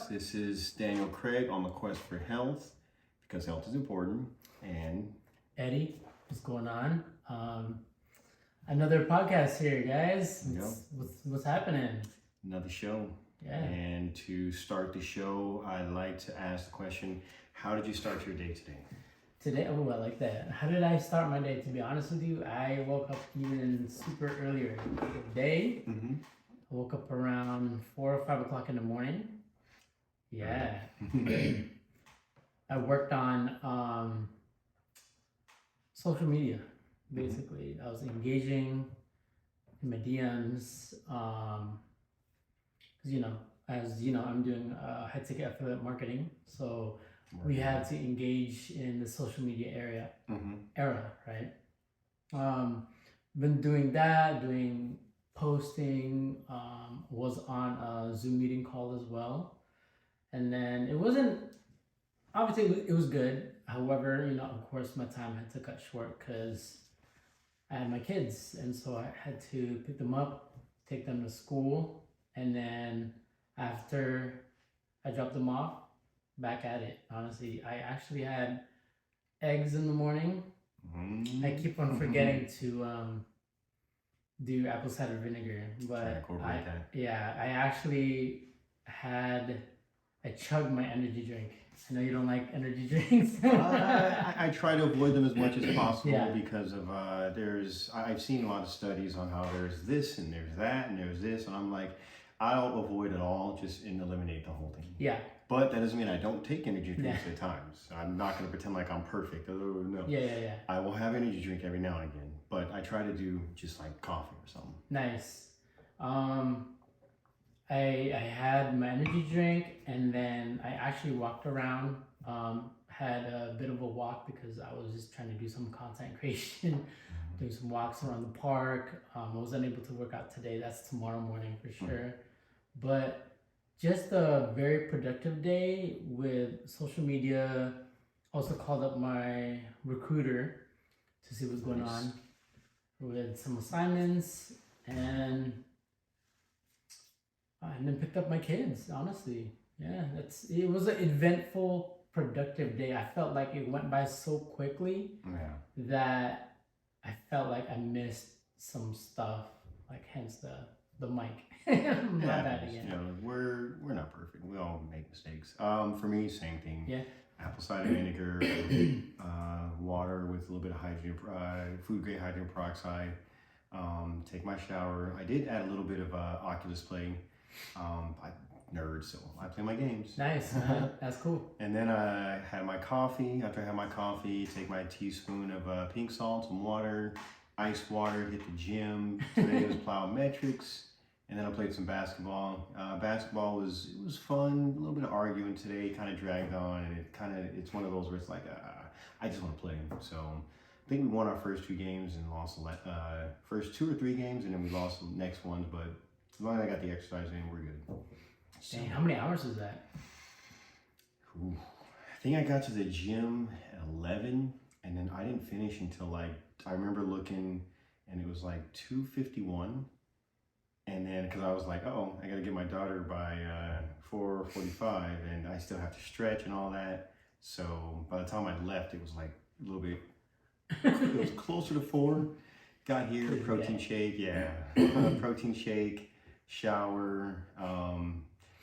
This is Daniel Craig on the quest for health because health is important. And Eddie, what's going on? Another podcast here, guys. What's happening? Another show. Yeah. And to start the show, I'd like to ask the question, how did you start your day today? Today, oh, I like that. How did I start my day? To be honest with you, I woke up even super earlier today. Mm-hmm. I woke up around 4 or 5 o'clock in the morning. Yeah. I worked on social media, basically. I was engaging in my DMs, because, I'm doing high ticket affiliate marketing. So we had to engage in the social media era, right? Been doing that, doing posting, was on a Zoom meeting call as well. And then it wasn't, obviously it was good. However, of course my time had to cut short because I had my kids. And so I had to pick them up, take them to school. And then after I dropped them off, back at it. Honestly, I actually had eggs in the morning. I keep on forgetting to do apple cider vinegar, but I actually I chugged my energy drink. I know you don't like energy drinks. I try to avoid them as much as possible because of I've seen a lot of studies on how there's this and there's that and there's this, and I'm like, I'll avoid it all, just eliminate the whole thing. Yeah. But that doesn't mean I don't take energy drinks at times. I'm not going to pretend like I'm perfect. No. Yeah. I will have energy drink every now and again, but I try to do just like coffee or something. Nice. I had my energy drink, and then I actually walked around, had a bit of a walk because I was just trying to do some content creation, doing some walks around the park. I was unable to work out today. That's tomorrow morning for sure. But just a very productive day with social media. Also called up my recruiter to see what's going on with some assignments, and then picked up my kids. Honestly, it was an eventful, productive day. I felt like it went by so quickly that I felt like I missed some stuff. Like hence the mic. My bad again. We're not perfect. We all make mistakes. For me, same thing. Yeah. Apple cider vinegar, water with a little bit of food grade hydrogen peroxide. Take my shower. I did add a little bit of Oculus play. So I play my games. Nice. That's cool. And then I had my coffee. After I had my coffee, take my teaspoon of pink salt, some water, ice water, hit the gym. Today was plyometrics. And then I played some basketball. Basketball was fun. A little bit of arguing today, kind of dragged on, and it's one of those where it's like I just want to play. So I think we won our first 2 games and lost the first 2 or 3 games, and then we lost the next ones. But as long as I got the exercise in, we're good. So, dang, how many hours was that? I think I got to the gym at 11, and then I didn't finish until I remember looking, and it was like 2:51. And then, because I was like, I got to get my daughter by 4:45, and I still have to stretch and all that. So by the time I left, it was like a little bit, it was closer to 4. Got here, protein shake, protein shake, shower,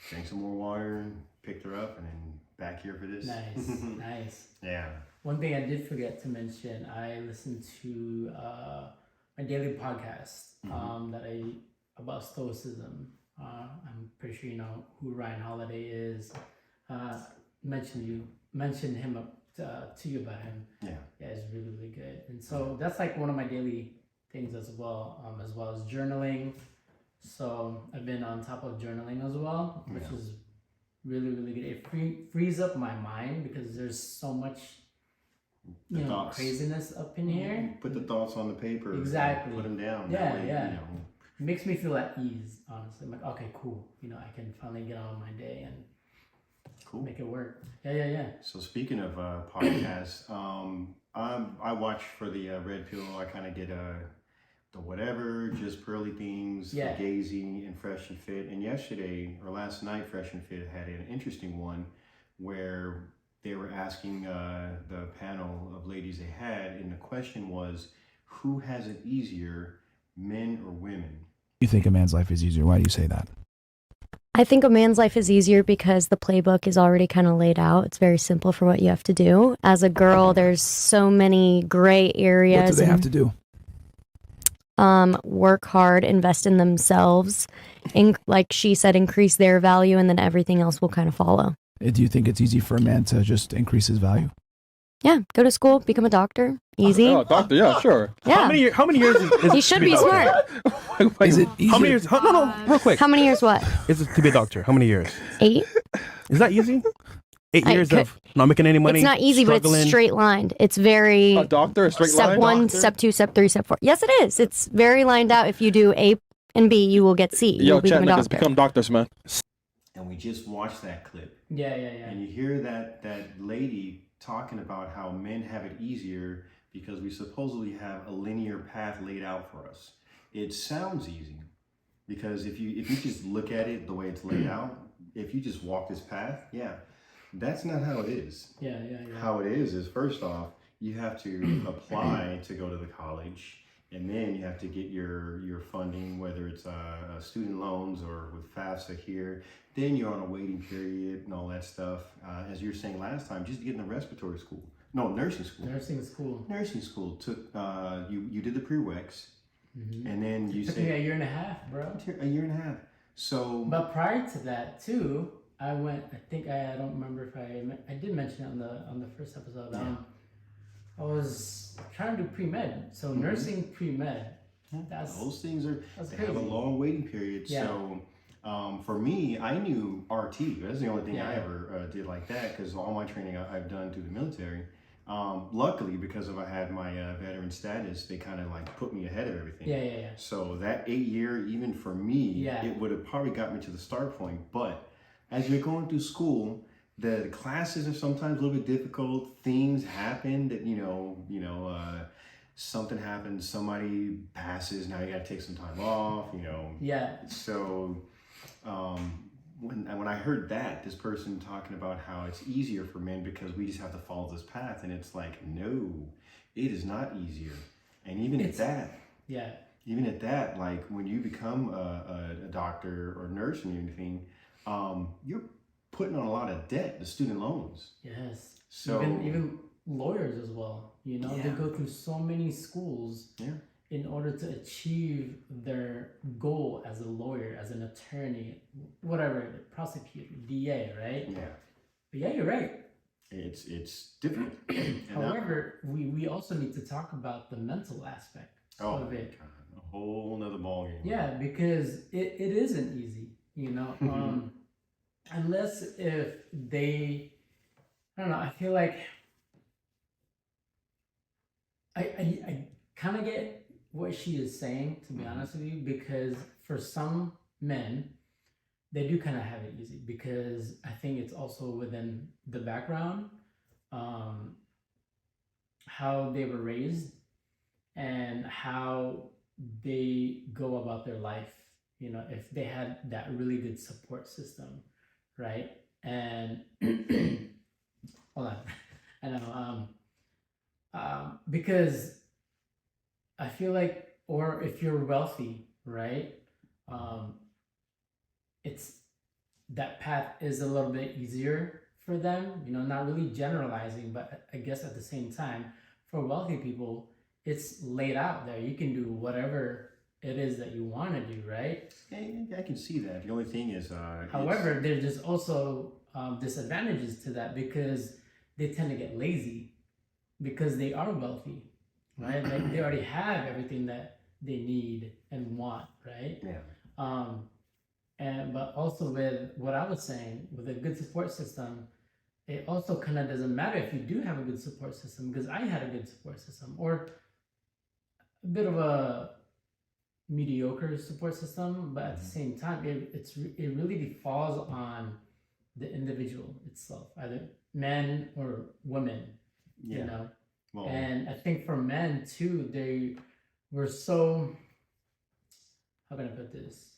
drank some more water, picked her up, and then back here for this. Nice. Yeah. One thing I did forget to mention, I listened to my daily podcast about stoicism. I'm pretty sure you know who Ryan Holiday is. Mentioned him to you about him. Yeah, it's really, really good. And so that's like one of my daily things as well as journaling. So I've been on top of journaling as well, which is really, really good. It frees up my mind because there's so much craziness up in here. Put the thoughts on the paper. Exactly. Put them down. Yeah. It makes me feel at ease, honestly. I'm like, okay, cool. I can finally get on with my day and make it work. Yeah. So speaking of podcasts, I watch for the Red Pill. I kind of get the whatever, just pearly things, Yeah. Fugazi, and Fresh and Fit. And yesterday or last night, Fresh and Fit had an interesting one where they were asking the panel of ladies they had, and the question was, who has it easier, men or women? You think a man's life is easier? Why do you say that? I think a man's life is easier because the playbook is already kind of laid out. It's very simple for what you have to do. As a girl, there's so many gray areas. What do they have to do? Work hard, invest in themselves, like she said, increase their value, and then everything else will kind of follow. Do you think it's easy for a man to just increase his value? Yeah, go to school, become a doctor, easy. Oh, doctor, yeah, sure. Yeah. How many years is He should be smart. Is it easier? How many years? No, real quick. How many years? What? Is it to be a doctor? How many years? 8. Is that easy? 8 I years could- of not making any money. It's not easy, but struggling. it's straight lined. It's very A doctor, a straight step line. 1, Doctor? step 2, step 3, step 4. Yes, it is. It's very lined out. If you do A and B, you will get C. Yo, You'll become chat a niggas doctor. become doctors, man. And we just watched that clip. Yeah. And you hear that lady talking about how men have it easier because we supposedly have a linear path laid out for us. It sounds easy because if you just look at it the way it's laid out, if you just walk this path, yeah, that's not how it is. Yeah. How it is first off, you have to apply to go to the college, and then you have to get your funding, whether it's student loans or with FAFSA here. Then you're on a waiting period and all that stuff. As you were saying last time, just to get in the respiratory school. No, nursing school. Nursing school. Nursing school took, you did the prereqs, and then you Took me a said year and a half, bro. a year and a half. So, But prior to that too, I went. I think I don't remember if I did mention it on the first episode. Yeah. I was trying to do pre-med, so nursing pre-med. That's those things are, that's they have a crazy. long waiting period. Yeah. So for me, I knew RT. That's the only thing I Yeah. ever did like that, because all my training I've done through the military. Luckily, because I had my veteran status, they kind of like put me ahead of everything. Yeah. So that 8 year, even for me, Yeah. it would have probably got me to the start point. But as you're going through school, the classes are sometimes a little bit difficult. Things happen that, something happens, somebody passes, now you got to take some time off, Yeah. So when I heard that, this person talking about how it's easier for men because we just have to follow this path, and it's like, no, it is not easier. And even at that, like when you become a doctor or nurse and anything, you're putting on a lot of debt, the student loans. Yes. So Even lawyers as well. They Yeah. go through so many schools Yeah. in order to achieve their goal as a lawyer, as an attorney, whatever, prosecutor, DA, right? yeah, But yeah, you're right. it's different. And However, we also need to talk about the mental aspect oh of my it. God, a whole nother ballgame. Yeah, because it isn't easy, unless if they, I don't know, I feel like I kind of get what she is saying, to be honest with you, because for some men, they do kind of have it easy because I think it's also within the background, how they were raised and how they go about their life. If they had that really good support system, right? And hold on, I know, because I feel like, or if you're wealthy, right? It's that path is a little bit easier for them, not really generalizing, but I guess at the same time, for wealthy people, it's laid out there. You can do whatever it is that you want to do, right? I can see that. The only thing is, However, there's just also disadvantages to that because they tend to get lazy because they are wealthy, right? Like they already have everything that they need and want, right? yeah, But also with what I was saying, with a good support system, it also kind of doesn't matter if you do have a good support system, because I had a good support system or a bit of a mediocre support system, but at the same time, it really falls on the individual itself, either men or women, yeah. Well, And I think for men too, they we're so, how can I put this?